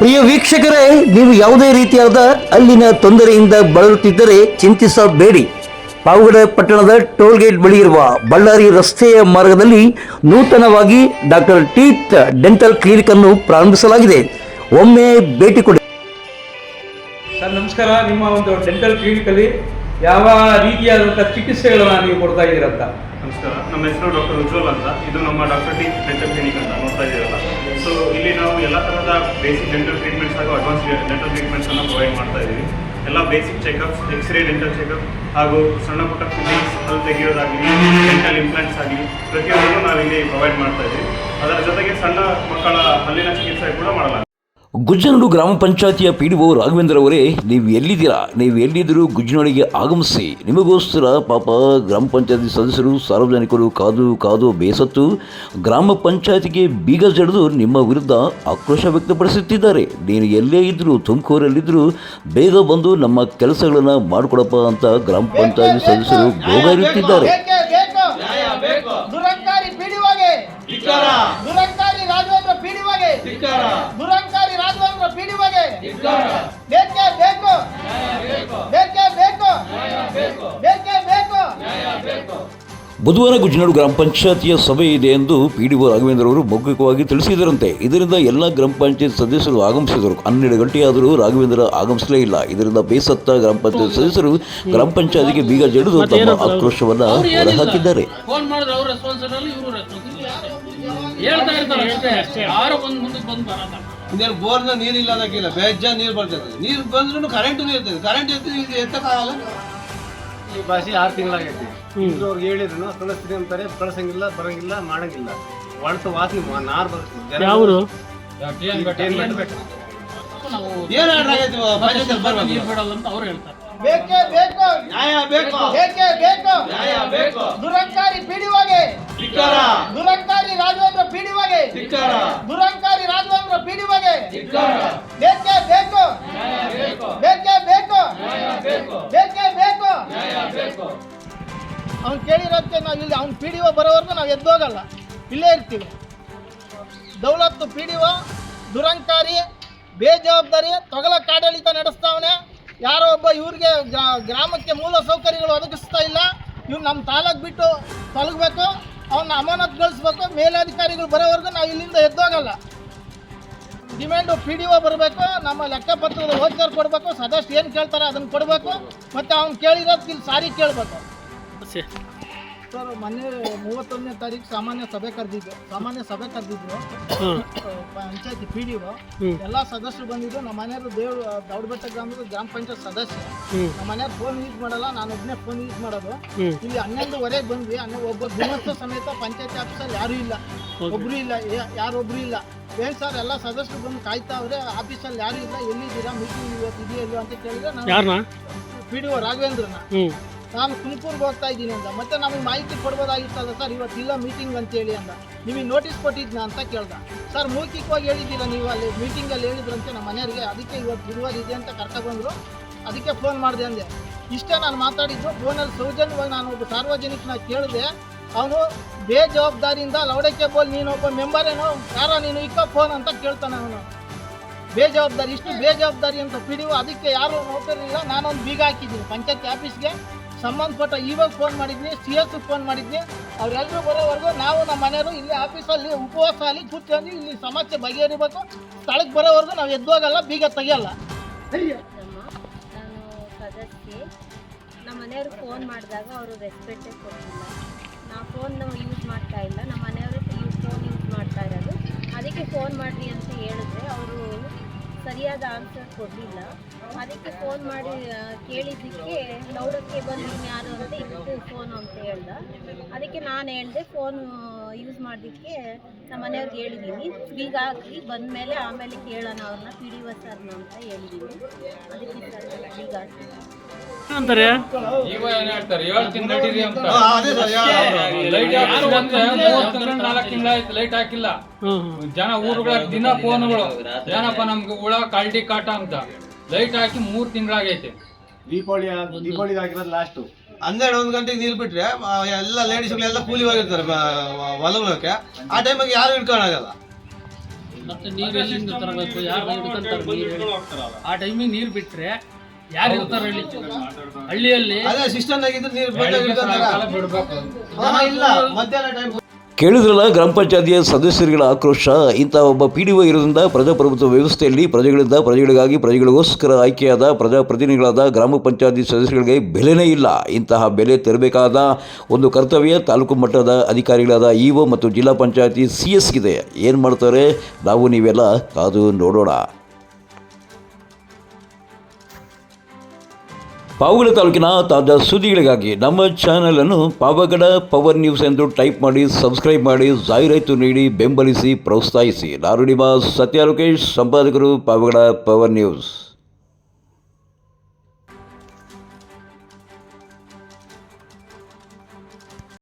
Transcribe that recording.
ಪ್ರಿಯ ವೀಕ್ಷಕರೇ, ನೀವು ಯಾವುದೇ ರೀತಿಯಾದ ಅಲ್ಲಿನ ತೊಂದರೆಯಿಂದ ಬಳಲುತ್ತಿದ್ದರೆ ಚಿಂತಿಸಬೇಡಿ. ಪಾವಗಡ ಪಟ್ಟಣದ ಟೋಲ್ಗೇಟ್ ಬಳಿ ಇರುವ ಬಳ್ಳಾರಿ ರಸ್ತೆಯ ಮಾರ್ಗದಲ್ಲಿ ನೂತನವಾಗಿ ಡಾಕ್ಟರ್ ಟೀತ್ ಡೆಂಟಲ್ ಕ್ಲಿನಿಕ್ ಅನ್ನು ಪ್ರಾರಂಭಿಸಲಾಗಿದೆ. ಒಮ್ಮೆ ಭೇಟಿ ಕೊಡಿ. ಸರ್ ನಮಸ್ಕಾರ. ನಿಮ್ಮ ಒಂದು ಡೆಂಟಲ್ ಕ್ಲಿನಿಕಲ್ಲಿ ಯಾವ ರೀತಿಯಾದಂಥ ಚಿಕಿತ್ಸೆಗಳನ್ನು ನೀವು ಕೊಡ್ತಾ ಇದ್ದೀರಂತ? ನಮಸ್ಕಾರ, ನಮ್ಮ ಹೆಸರು ಡಾಕ್ಟರ್ ಉಜ್ವಲ್ ಅಂತ. ಇದು ನಮ್ಮ ಡಾಕ್ಟರ್ ಟೀತ್ ಡೆಂಟಲ್ ಕ್ಲಿನಿಕ್ ಅಂತ ನೋಡ್ತಾ ಇದ್ದೀರಲ್ಲ. ಸೊ ಇಲ್ಲಿ ನಾವು ಎಲ್ಲ ಥರದ ಬೇಸಿಕ್ ಡೆಂಟಲ್ ಟ್ರೀಟ್ಮೆಂಟ್ಸ್ ಹಾಗೂ ಅಡ್ವಾನ್ಸ್ ಡೆಂಟಲ್ ಟ್ರೀಟ್ಮೆಂಟ್ಸನ್ನು ಪ್ರೊವೈಡ್ ಮಾಡ್ತಾ ಇದ್ದೀವಿ. ಎಲ್ಲ basic checkups, x ray dental checkup ಹಾಗೂ ಸಣ್ಣ ಪುಟ್ಟ ಫಿಲ್ಲಿಂಗ್ಸ್, ಹಲ್ಲು ತೆಗೆಯೋದಾಗಲಿ, ಡೆಂಟಲ್ ಇಂಪ್ಲಾಂಟ್ಸ್ ಆಗಲಿ ಪ್ರತಿಯೊಂದನ್ನು ನಾವಿಲ್ಲಿ ಪ್ರೊವೈಡ್ ಮಾಡ್ತಾ ಇದ್ದೀವಿ. ಅದರ ಜೊತೆಗೆ ಸಣ್ಣ ಮಕ್ಕಳ ಹಲ್ಲಿನ ಚಿಕಿತ್ಸೆ ಕೂಡ ಮಾಡಲಾಗಿದೆ. ಗುಜ್ಜನೂರು ಗ್ರಾಮ ಪಂಚಾಯತಿಯ PDO ರಾಘವೇಂದ್ರ ಅವರೇ, ನೀವು ಎಲ್ಲಿದ್ದೀರಾ? ನೀವು ಎಲ್ಲಿದ್ದರೂ ಗುಜ್ಜನೂರಿಗೆ ಆಗಮಿಸಿ. ನಿಮಗೋಸ್ಕರ ಪಾಪ ಗ್ರಾಮ ಪಂಚಾಯತಿ ಸದಸ್ಯರು, ಸಾರ್ವಜನಿಕರು ಕಾದು ಬೇಸತ್ತು ಗ್ರಾಮ ಪಂಚಾಯತಿಗೆ ಬೀಗ ಜಡಿದು ನಿಮ್ಮ ವಿರುದ್ಧ ಆಕ್ರೋಶ ವ್ಯಕ್ತಪಡಿಸುತ್ತಿದ್ದಾರೆ. ನೀನು ಎಲ್ಲೇ ಇದ್ದರೂ, ತುಮಕೂರಲ್ಲಿದ್ದರೂ ಬೇಗ ಬಂದು ನಮ್ಮ ಕೆಲಸಗಳನ್ನು ಮಾಡಿಕೊಡಪ್ಪ ಅಂತ ಗ್ರಾಮ ಪಂಚಾಯತಿ ಸದಸ್ಯರು ಗೋಗೈರುತ್ತಿದ್ದಾರೆ. ಬುಧವಾರ ಗುಜ್ಜನೂರು ಗ್ರಾಮ ಪಂಚಾಯತಿಯ ಸಭೆ ಇದೆ ಎಂದು PDO ರಾಘವೇಂದ್ರ ಅವರು ಮೌಖಿಕವಾಗಿ ತಿಳಿಸಿದರಂತೆ. ಇದರಿಂದ ಎಲ್ಲ ಗ್ರಾಮ ಪಂಚಾಯತ್ ಸದಸ್ಯರು ಆಗಮಿಸಿದರು. 12 ಗಂಟೆಯಾದರೂ ರಾಘವೇಂದ್ರ ಆಗಮಿಸಲೇ ಇಲ್ಲ. ಇದರಿಂದ ಬೇಸತ್ತ ಗ್ರಾಮ ಪಂಚಾಯತ್ ಸದಸ್ಯರು ಗ್ರಾಮ ಪಂಚಾಯತಿಗೆ ಬೀಗ ಜಡಿದು ತಮ್ಮ ಆಕ್ರೋಶವನ್ನು ಹೊರಹಾಕಿದ್ದಾರೆ. ಬೋರ್ನ ನೀರಿಲ್ಲ ಅದಕ್ಕಿಲ್ಲ, ಬೇಜಾನ್ ನೀರು ಬರ್ತದೆ. ನೀರು ಬಂದ್ರೂ ಕರೆಂಟ್ ಇರ್ತದೆ. ಕರೆಂಟ್ ಎತ್ತಕ್ಕಾಗಲ್ಲ. ಈ ಭಾಷೆ 6 ತಿಂಗಳಾಗೈತಿ. ಅವ್ರಿಗೆ ಹೇಳಿದ್ರು ಕಳಿಸ್ತೀನಿ ಅಂತಾರೆ, ಕಳ್ಸಂಗಿಲ್ಲ, ಬರಂಗಿಲ್ಲ, ಮಾಡಂಗಿಲ್ಲ. ಒಳತು ವಾಸಿ ನಾರ್ ಬರ್ತದೆ. ಏನ್ ಆರ್ಡರ್ ಆಗೈತಿ ಪಂಚಾಯತ್ ಬರ್ಬೇಕು ಅವ್ರು ಹೇಳ್ತಾರೆ. ಬೇಕೇ ಬೇಕು, ನ್ಯಾಯ ಬೇಕು, ಬೇಕೇ ಬೇಕು, ನ್ಯಾಯ ಬೇಕು. ದುರಂಕಾರಿ PDOಗೆ ಧಿಕ್ಕಾರ, ದುರಂಕಾರಿ ರಾಘವೇಂದ್ರ PDOಗೆ ಧಿಕ್ಕಾರ, ದುರಂಕಾರಿ ರಾಘವೇಂದ್ರ PDOಗೆ ಧಿಕ್ಕಾರ. ಬೇಕೇ ಬೇಕು, ನ್ಯಾಯ ಬೇಕು, ಬೇಕೇ ಬೇಕು, ನ್ಯಾಯ ಬೇಕು, ಬೇಕೇ ಬೇಕು, ನ್ಯಾಯ ಬೇಕು. ಅವ್ನು ಕೇಳಿರೋದಕ್ಕೆ ನಾವು ಇಲ್ಲಿ ಅವ್ನು PDO ಬರೋವರೆಗೂ ನಾವು ಎದ್ದೋಗಲ್ಲ, ಇಲ್ಲೇ ಇರ್ತೀವಿ. ದೌಲತ್ತು PDO ದುರಂಕಾರಿ, ಬೇಜವಾಬ್ದಾರಿ, ತೊಗಲಕ್ಕೆ ಆಡಳಿತ ನಡೆಸ್ತಾವನೆ. ಯಾರೋ ಒಬ್ಬ ಇವ್ರಿಗೆ ಗ್ರಾಮಕ್ಕೆ ಮೂಲ ಸೌಕರ್ಯಗಳು ಒದಗಿಸ್ತಾ ಇಲ್ಲ. ಇವ್ರು ನಮ್ಮ ತಾಲೂಕು ಬಿಟ್ಟು ತೊಲಗಬೇಕು, ಅವನ್ನ ಅಮಾನತುಗೊಳಿಸ್ಬೇಕು. ಮೇಲಧಿಕಾರಿಗಳು ಬರೋವರೆಗೂ ನಾವು ಇಲ್ಲಿಂದ ಎದ್ದೋಗಲ್ಲ. ಡಿಮ್ಯಾಂಡು PDO ಬರಬೇಕು, ನಮ್ಮ ಲೆಕ್ಕಪತ್ರದ ಓದ್ಗಾರ್ ಕೊಡಬೇಕು, ಸದಸ್ಯ ಏನು ಕೇಳ್ತಾರೆ ಅದನ್ನು ಕೊಡಬೇಕು, ಮತ್ತು ಅವ್ನು ಕೇಳಿರೋದಕ್ಕೆ ಇಲ್ಲಿ ಸಾರಿ ಕೇಳಬೇಕು. ಸರ್, ಮೊನ್ನೆ 31ನೇ ತಾರೀಕು ಸಾಮಾನ್ಯ ಸಭೆ ಕರೆದಿದ್ರು. ಪಂಚಾಯತಿ PDO ಎಲ್ಲ ಸದಸ್ಯರು ಬಂದಿದ್ದು. ನಮ್ಮ ಮನೆಯವರು ದೌಡಬೆಟ್ಟ ಗ್ರಾಮದ ಗ್ರಾಮ ಪಂಚಾಯತ್ ಸದಸ್ಯ. ನಮ್ಮ ಮನೆಯವ್ರು ಫೋನ್ ಯೂಸ್ ಮಾಡಲ್ಲ, ನಾನು ಒಬ್ಬನೇ ಫೋನ್ ಯೂಸ್ ಮಾಡೋದು. ಇಲ್ಲಿ 11:15 ಬಂದ್ವಿ. ಒಬ್ಬ ಗುಣಸ್ಥ ಸಮೇತ ಪಂಚಾಯತಿ ಆಫೀಸಲ್ಲಿ ಯಾರೂ ಇಲ್ಲ, ಯಾರೊಬ್ರು ಇಲ್ಲ. ಏನು ಸರ್, ಎಲ್ಲ ಸದಸ್ಯರು ಬಂದು ಕಾಯ್ತಾವ್ರೆ, ಆಫೀಸಲ್ಲಿ ಯಾರು ಇಲ್ಲ, ಎಲ್ಲಿದ್ದೀರಾ, ಮೀಟಿಂಗ್ ಇವತ್ತು ಇದೆಯಲ್ಲ ಅಂತ ಕೇಳಿದ್ರೆ ನಾನು PDO ರಾಘವೇಂದ್ರನ ನಾನು ತುಮಕೂರ್ಗೆ ಹೋಗ್ತಾ ಇದ್ದೀನಿ ಅಂತ. ಮತ್ತೆ ನಮಗೆ ಮಾಹಿತಿ ಕೊಡ್ಬೋದಾಗಿತ್ತಲ್ಲ ಸರ್, ಇವತ್ತಿಲ್ಲ ಮೀಟಿಂಗ್ ಅಂತೇಳಿ ಅಂದ. ನಿಮಗೆ ನೋಟಿಸ್ ಕೊಟ್ಟಿದ್ನ ಅಂತ ಕೇಳ್ದ. ಸರ್, ಮೌಖಿಕವಾಗಿ ಹೇಳಿದ್ದೀರ ನೀವು, ಅಲ್ಲಿ ಮೀಟಿಂಗಲ್ಲಿ ಹೇಳಿದ್ರಂತೆ ನಮ್ಮ ಮನೆಯವರಿಗೆ. ಅದಕ್ಕೆ ಇವತ್ತು ಗುರುವಾರ ಇದೆ ಅಂತ ಕರ್ಕೊಬಂದರು, ಅದಕ್ಕೆ ಫೋನ್ ಮಾಡಿದೆ ಅಂದೆ. ಇಷ್ಟೇ ನಾನು ಮಾತಾಡಿದ್ದು. ಫೋನಲ್ಲಿ ಸೌಜನ್ಯವಾಗಿ ನಾನು ಒಬ್ಬ ಸಾರ್ವಜನಿಕನ ಕೇಳಿದೆ. ಅವನು ಬೇಜವಾಬ್ದಾರಿಯಿಂದ ಲೌಡಕ್ಕೆ ಬೋಲ್, ನೀನೊಬ್ಬ ಮೆಂಬರೇನೋ, ಯಾರೋ ನೀನು ಇಕ್ಕ ಫೋನ್ ಅಂತ ಕೇಳ್ತಾನೆ. ಅವನು ಬೇಜವಾಬ್ದಾರಿ, ಇಷ್ಟು ಬೇಜವಾಬ್ದಾರಿ ಅಂತ PDO. ಅದಕ್ಕೆ ಯಾರು ನೌಕರಿಲ್ಲ. ನಾನೊಂದು ಬೀಗ ಹಾಕಿದ್ದೀನಿ ಪಂಚಾಯತ್ ಆಫೀಸ್ಗೆ. ಸಂಬಂಧಪಟ್ಟ ಇವಾಗ ಫೋನ್ ಮಾಡಿದ್ನಿ, CS ಫೋನ್ ಮಾಡಿದ್ನಿ. ಅವರೆಲ್ಲರೂ ಬರೋವರೆಗೂ ನಾವು ನಮ್ಮ ಮನೆಯವರು ಇಲ್ಲಿ ಆಫೀಸಲ್ಲಿ ಉಪವಾಸ ಅಲ್ಲಿ ಕೂತ್ಕೊಂಡು ಇಲ್ಲಿ ಸಮಸ್ಯೆ ಬಗೆಹರಿಬೇಕು. ಸ್ಥಳಕ್ಕೆ ಬರೋವರೆಗೂ ನಾವು ಎದ್ದೋಗಲ್ಲ, ಬೀಗ ತೆಗಿಯಲ್ಲ. ನಾನು ಸದಸ್ಯೆ. ನಮ್ಮ ಮನೆಯವರು ಫೋನ್ ಮಾಡಿದಾಗ ಅವರು ರೆಸ್ಪೆಕ್ಟೇ ಕೊಟ್ಟಿಲ್ಲ. ನಾವು ಫೋನ್ ಯೂಸ್ ಮಾಡ್ತಾ ಇಲ್ಲ, ನಮ್ಮ ಮನೆಯವರು ಫೋನ್ ಯೂಸ್ ಮಾಡ್ತಾ ಇರೋದು. ಅದಕ್ಕೆ ಫೋನ್ ಮಾಡಿರಿ ಅಂತ ಹೇಳಿದ್ರೆ ಅವರು ಸರಿಯಾದ ಆನ್ಸರ್ ಕೊಡಲಿಲ್ಲ. ಅದಕ್ಕೆ ಫೋನ್ ಮಾಡಿ ಕೇಳಿದ್ದಕ್ಕೆ ಲೌಡಕ್ಕೆ ಬಂದು ಯಾರು ಅಂತ ಇತ್ತು ಫೋನು ಅಂತ ಹೇಳ್ದ. ಅದಕ್ಕೆ ನಾನು ಹೇಳಿದೆ ಫೋನ್ ಯೂಸ್ ಮಾಡೋದಕ್ಕೆ ನಮ್ಮ ಮನೆಯವ್ರಿಗೆ ಹೇಳಿದ್ದೀನಿ, ಬೀಗ ಹಾಕಿ ಬಂದಮೇಲೆ ಆಮೇಲೆ ಕೇಳೋಣ ಅವ್ರನ್ನ PDO ಸರ್ನ ಅಂತ ಹೇಳಿದ್ದೀನಿ. ಅದಕ್ಕೆ ಸರ್ ಬೀಗ ಹಾಕಿ ಅಂತಾರೆ. ಈಗ ಏನು ಹೇಳ್ತಾರೆ, 7 ತಿಂಗಳು ಅಂತ ಲೈಟ್ ಹಾಕಿದ್ರೆ 4 ತಿಂಗಳಾಯ್ತು, ಲೈಟ್ ಹಾಕಿಲ್ಲ. ಜನ ಊರುಗಳ ದಿನ ಫೋನ್ಗಳು, ಏನಪ್ಪ ನಮ್ಗೆ ಹುಳ ಕಳ್ಳಿ ಕಾಟ ಅಂತ ಲೈಟ್ ಹಾಕಿ 3 ತಿಂಗಳಾಗೈತೆ. ದೀಪಾವಳಿ ಹಾಕಿರೋದು ಲಾಸ್ಟು. 12-1 ಗಂಟೆಗೆ ನೀರು ಬಿಟ್ರೆ ಎಲ್ಲ ಲೇಡೀಸ್ಗಳೆಲ್ಲ ಕೂಲಿ ಹೋಗಿರ್ತಾರೆ ಹೊಲಗಳಕ್ಕೆ. ಆ ಟೈಮಿಗೆ ಯಾರು ಹಿಡ್ಕೊಳಾಗಲ್ಲ. ಮತ್ತೆ ನೀರು ಎಲ್ಲಿಂದ ತರಬೇಕು, ಯಾರು ಹಿಡ್ಕೊಂತಾರೆ ನೀರು? ಆ ಟೈಮಿಗೆ ನೀರು ಬಿಟ್ರೆ ಯಾರು ಇರ್ತಾರೆ ಹಳ್ಳಿಯಲ್ಲಿ? ಸಿಸ್ಟಮ್ ಆಗಿದ್ರೆ ನೀರು ಬಿಡ್ಬೇಕು. ಇಲ್ಲ ಮಧ್ಯಾಹ್ನ ಟೈಮ್ ಕೇಳಿದ್ರಲ್ಲ ಗ್ರಾಮ ಪಂಚಾಯತಿಯ ಸದಸ್ಯರುಗಳ ಆಕ್ರೋಶ. ಇಂಥ ಒಬ್ಬ PDO ಇರೋದ್ರಿಂದ ಪ್ರಜಾಪ್ರಭುತ್ವ ವ್ಯವಸ್ಥೆಯಲ್ಲಿ ಪ್ರಜೆಗಳಿಂದ ಪ್ರಜೆಗಳಿಗಾಗಿ ಪ್ರಜೆಗಳಿಗೋಸ್ಕರ ಆಯ್ಕೆಯಾದ ಪ್ರಜಾಪ್ರತಿನಿಧಿಗಳಾದ ಗ್ರಾಮ ಪಂಚಾಯತಿ ಸದಸ್ಯರಿಗೆ ಬೆಲೆನೇ ಇಲ್ಲ. ಇಂತಹ ಬೆಲೆ ತೆರಬೇಕಾದ ಒಂದು ಕರ್ತವ್ಯ ತಾಲೂಕು ಮಟ್ಟದ ಅಧಿಕಾರಿಗಳಾದ EO ಮತ್ತು ಜಿಲ್ಲಾ ಪಂಚಾಯತಿ CSಗಿದೆ. ಏನು ಮಾಡ್ತಾರೆ ನಾವು ನೀವೆಲ್ಲ ಕಾದು ನೋಡೋಣ. ಪಾವಗಡ ತಾಲೂಕಿನ ತಾಜಾ ಸುದ್ದಿಗಳಿಗಾಗಿ ನಮ್ಮ ಚಾನಲನ್ನು ಪಾವಗಡ ಪವರ್ ನ್ಯೂಸ್ ಎಂದು ಟೈಪ್ ಮಾಡಿ, ಸಬ್ಸ್ಕ್ರೈಬ್ ಮಾಡಿ, ಜಾಹೀರಾತು ನೀಡಿ ಬೆಂಬಲಿಸಿ, ಪ್ರೋತ್ಸಾಹಿಸಿ. ನಾನು ನಿಮ್ಮ ಸತ್ಯ ಲೋಕೇಶ್, ಸಂಪಾದಕರು, ಪಾವಗಡ ಪವರ್ ನ್ಯೂಸ್.